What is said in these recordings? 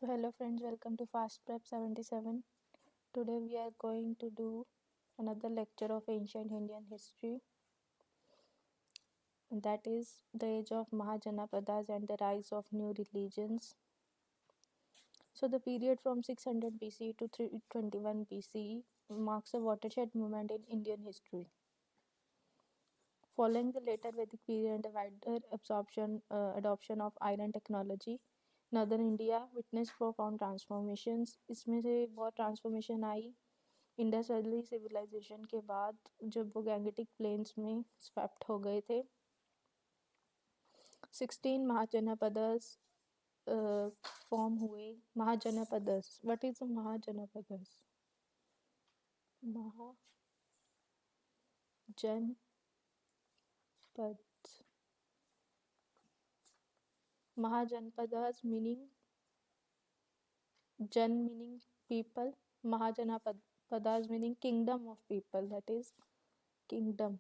So hello friends, welcome to Fast Prep 77. Today we are going to do another lecture of ancient Indian history, and that is the age of Mahajanapadas and the rise of new religions. So the period from 600 BCE to 321 BCE marks a watershed moment in Indian history. Following the later Vedic period and the wider adoption of iron technology, Northern India witnessed profound transformations. इसमें से बहुत transformation आई Indus valley civilisation के बाद, जब वो Gangetic plains में swept हो गए थे। 16 महाजनपदस फॉर्म हुए। Mahajanapadas, what is Mahajanapadas? Mahajanapadas meaning jan meaning people, Mahajanapadas meaning kingdom of people, that is kingdom.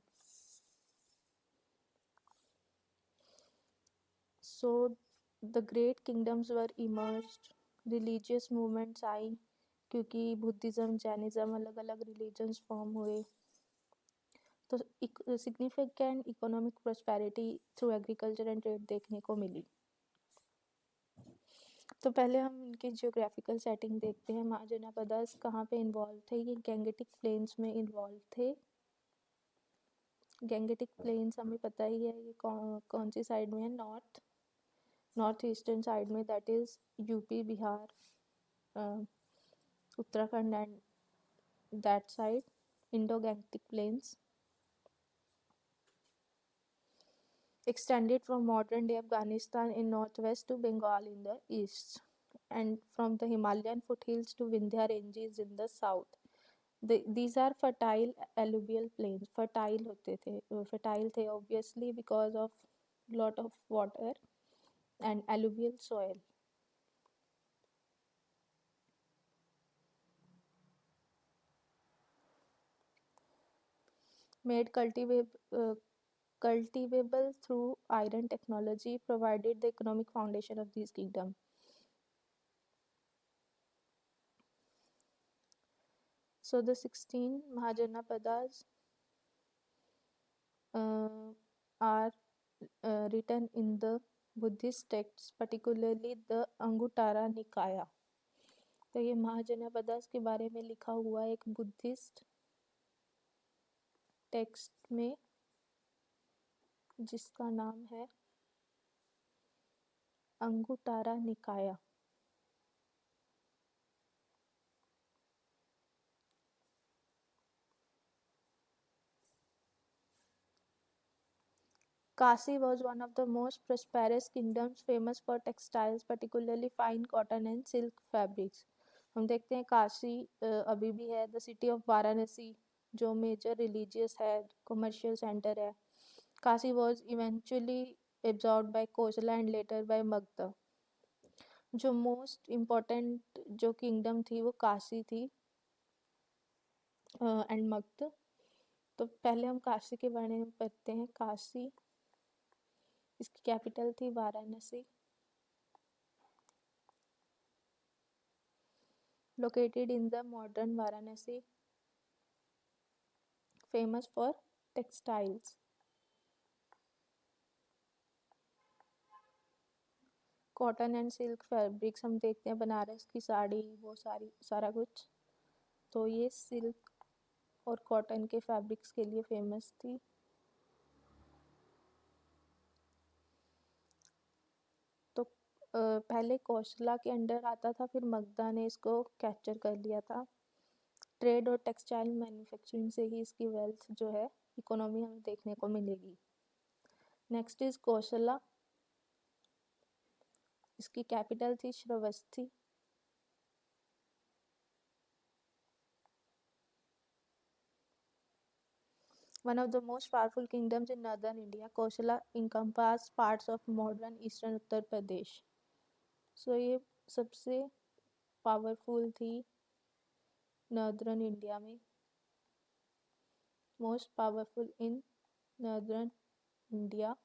So the great kingdoms were emerged, religious movements आई क्योंकि बुद्धिज़्म जैनिज़्म अलग अलग रिलीजन्स फॉर्म हुए. तो significant economic prosperity through agriculture and trade देखने को मिली. तो पहले हम इनकी जियोग्राफिकल सेटिंग देखते हैं. महाजनपदास कहाँ पे इन्वॉल्व थे? ये गैंगेटिक प्लेन्स में इन्वॉल्व थे. गैंगेटिक प्लेन्स हमें पता ही है ये कौन सी साइड में है. नॉर्थ ईस्टर्न साइड में, that is UP, Bihar, Uttarakhand and that side, Indo Gangetic plains extended from modern day Afghanistan in northwest to Bengal in the east, and from the Himalayan foothills to Vindhya ranges in the south. These are fertile alluvial plains. Fertile थे obviously because of lot of water and alluvial soil. Made cultivable through iron technology, provided the economic foundation of these kingdoms. So the 16 Mahajanapadas are written in the Buddhist texts, particularly the Anguttara Nikaya. तो ये महाजनपदास के बारे में लिखा हुआ एक Buddhist text में जिसका नाम है अंगुटारा निकाया. Kasi was one of the most prosperous kingdoms, famous for textiles, particularly fine cotton and silk fabrics. हम देखते हैं काशी अभी भी है. द सिटी ऑफ वाराणसी जो मेजर रिलीजियस है, कमर्शियल सेंटर है. Kashi was eventually absorbed by Kosala and later by Magadha. जो मोस्ट इम्पोर्टेंट जो किंगडम थी वो काशी थी एंड मगध. तो पहले हम काशी के बारे में पढ़ते हैं. काशी, इसकी कैपिटल थी Varanasi. Located in the modern Varanasi, famous for textiles. Cotton and silk fabrics हम देखते हैं, बनारस की साड़ी, वो सारा कुछ. तो ये सिल्क और कॉटन के फैब्रिक्स के लिए फेमस थी. तो पहले कौशला के अंडर आता था, फिर मगधा ने इसको कैप्चर कर लिया था. ट्रेड और टेक्सटाइल मैन्युफैक्चरिंग से ही इसकी वेल्थ जो है, इकोनॉमी हमें देखने को मिलेगी. Next is Kosala. इसकी कैपिटल थी Shravasti. One of the most powerful kingdoms in northern India, Kosala encompassed parts of modern eastern Uttar Pradesh. So ये सबसे पावरफुल थी नॉर्दर्न इंडिया में, most powerful in northern India.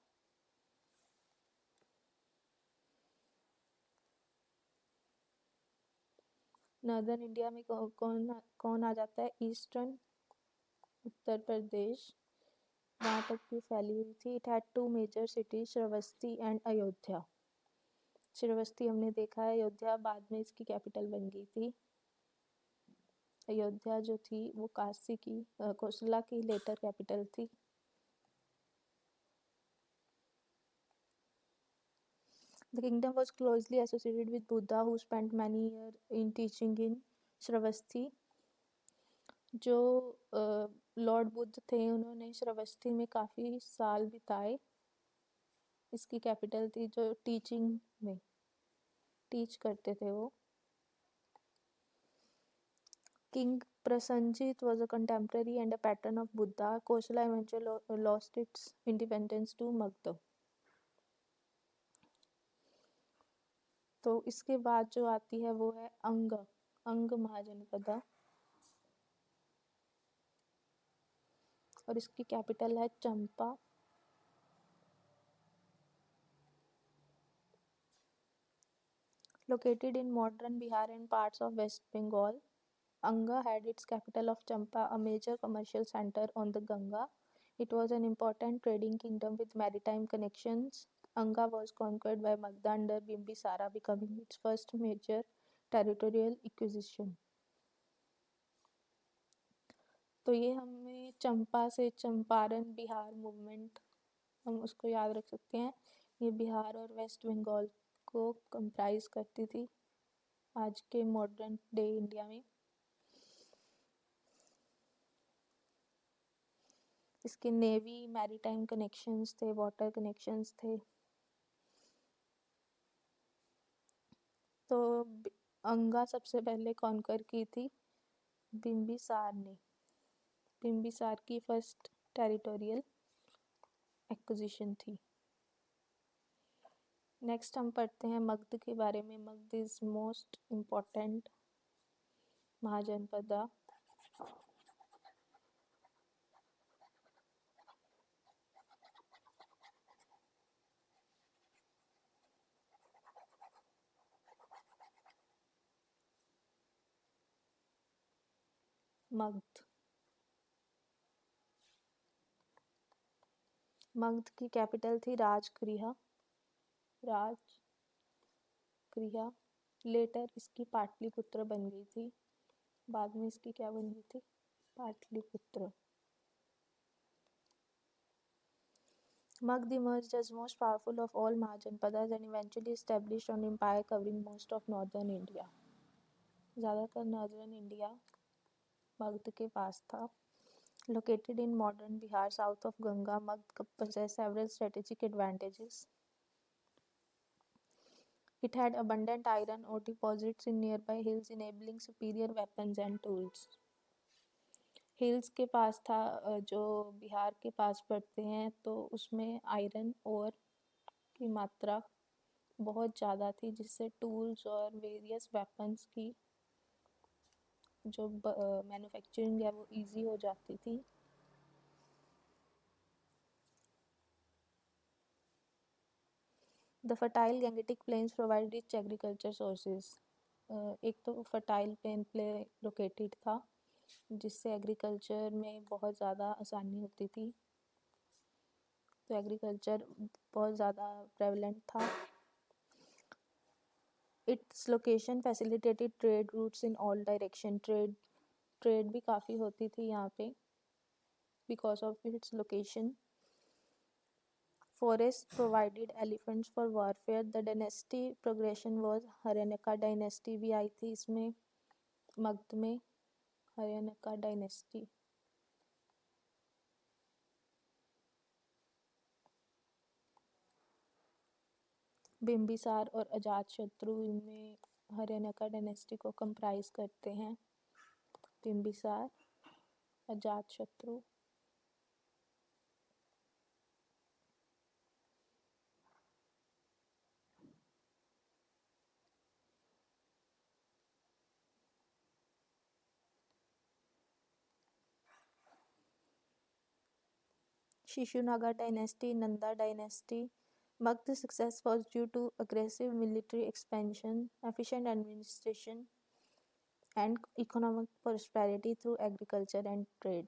Northern India में कौन कौन आ जाता है? ईस्टर्न उत्तर प्रदेश, वहाँ तक भी फैली हुई थी। It had two major cities, Shravasti and Ayodhya. Shravasti हमने देखा है, अयोध्या बाद में इसकी कैपिटल बन गई थी। अयोध्या जो थी वो काशी की कोसला की लेटर कैपिटल थी। The kingdom was closely associated with Buddha, who spent many years in teaching in Shravasti. जो लॉर्ड बुद्ध थे उन्होंने श्रावस्ती में काफ़ी साल बिताए। इसकी कैपिटल थी, जो टीचिंग में टीच करते थे वो। King Prasenjit was a contemporary and a patron of Buddha. Kosala eventually lost its independence to Magध। तो इसके बाद जो आती है वो है अंग, अंग महाजनपदा, और इसकी कैपिटल है चंपा। Located in modern Bihar and parts of West Bengal, Anga had its capital of Champa, a major commercial center on the Ganga. It was an important trading kingdom with maritime connections. Anga was conquered by Magda under Bimbisara, becoming its first major territorial acquisition. तो ये हमें चंपा से Champaran Bihar movement, हम उसको याद रख सकते हैं। ये बिहार और वेस्ट बंगाल को कंप्राइज करती थी आज के मॉडर्न डे इंडिया में। इसके नेवी मैरीटाइम कनेक्शंस थे, वाटर कनेक्शंस थे। तो अंगा सबसे पहले कॉन्कर की थी बिम्बिसार ने। बिम्बिसार की फर्स्ट टेरिटोरियल एक्विजिशन थी। नेक्स्ट हम पढ़ते हैं मगध के बारे में। Magadh is most important Mahajanapada. Magadh, Magadh की कैपिटल थी राजगृह, राजगृह। लेटर इसकी पाटलिपुत्र बन गई थी, बाद में इसकी क्या बन गई थी? Pataliputra. Magध emerged as most powerful of all Mahajanpadas and eventually established an empire covering most of northern India. ज़्यादातर नॉर्दर्न इंडिया मगध के पास था। Located in modern Bihar south of Ganga, Magध possessed several strategic advantages. It had abundant iron ore deposits in nearby hills, enabling superior weapons and tools. Hills के पास था, जो बिहार के पास पड़ते हैं, तो उसमें आयरन और की मात्रा बहुत ज़्यादा थी, जिससे टूल्स और वेरियस वेपन्स की जो मैन्युफैक्चरिंग है वो इजी हो जाती थी। The fertile Gangetic plains provide rich agriculture sources. एक तो फर्टाइल प्लेन पे लोकेटेड था, जिससे एग्रीकल्चर में बहुत ज़्यादा आसानी होती थी। तो एग्रीकल्चर बहुत ज़्यादा प्रेवलेंट था। Its location facilitated trade roots in all direction. Trade भी काफ़ी होती थी यहाँ पे because of its location. Forest provided elephants for warfare. The dynasty progression was Haryana dynasty भी आई थी इसमें, मगध में हर्याणा डायनेस्टी। बिम्बिसार और अजातशत्रु इनमें हर्याणा डायनेस्टी को कंप्राइज करते हैं। Bimbisara, Ajatashatru. Shishunaga dynasty, Nanda dynasty. Magd's success was due to aggressive military expansion, efficient administration, and economic prosperity through agriculture and trade.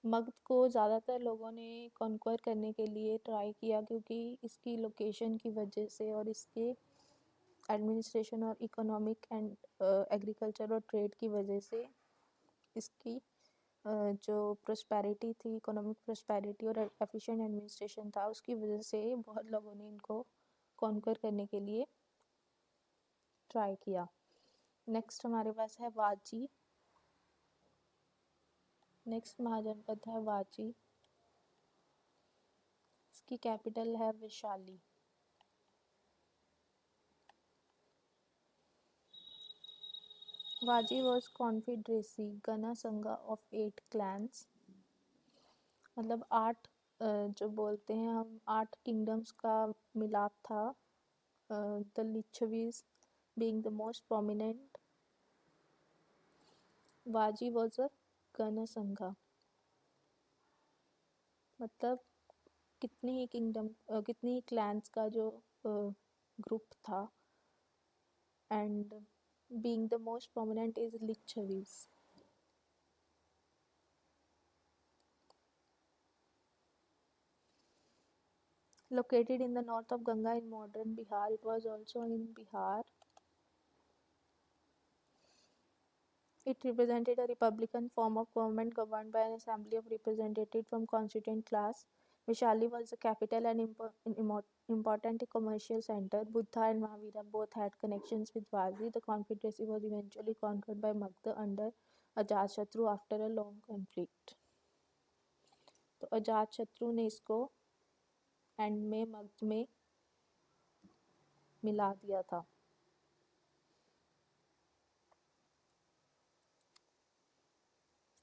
Magadh को ज़्यादातर लोगों ने कॉन्क्वर करने के लिए ट्राई किया क्योंकि इसकी लोकेशन की वजह से और इसके एडमिनिस्ट्रेशन और इकोनॉमिक एंड एग्रीकल्चर और ट्रेड की वजह से इसकी जो प्रोस्पेरिटी थी, इकोनॉमिक प्रोस्पेरिटी और एफिशिएंट एडमिनिस्ट्रेशन था, उसकी वजह से बहुत लोगों ने इनको कॉन्कर करने के लिए ट्राई किया। नेक्स्ट हमारे पास है वाजी। नेक्स्ट महाजनपद है वाजी। इसकी कैपिटल है वैशाली। वाजी वॉज कॉन्फेडरेसी गना संघा ऑफ 8 क्लैंस, मतलब 8 जो बोलते हैं हम 8 किंगडम्स का मिलाप था। The Licchavis being the most prominent. Vaji was a गण संघा, मतलब कितनी ही किंगडम कितनी ही क्लैंस का जो ग्रुप था। And being the most prominent is Licchavis. Located in the north of Ganga in modern Bihar, it was also in Bihar. It represented a republican form of government governed by an assembly of representatives from constituent class. Vishali was the capital and important commercial center. Buddha and Mahavira both had connections with Vazi. The confederacy was eventually conquered by Magda under Ajatashatru after a long conflict. तो अजातशत्रु ने इसको and में मगध में मिला दिया था।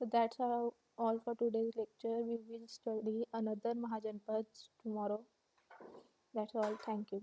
So that's all for today's lecture. We will study another Mahajanpads tomorrow. That's all. Thank you.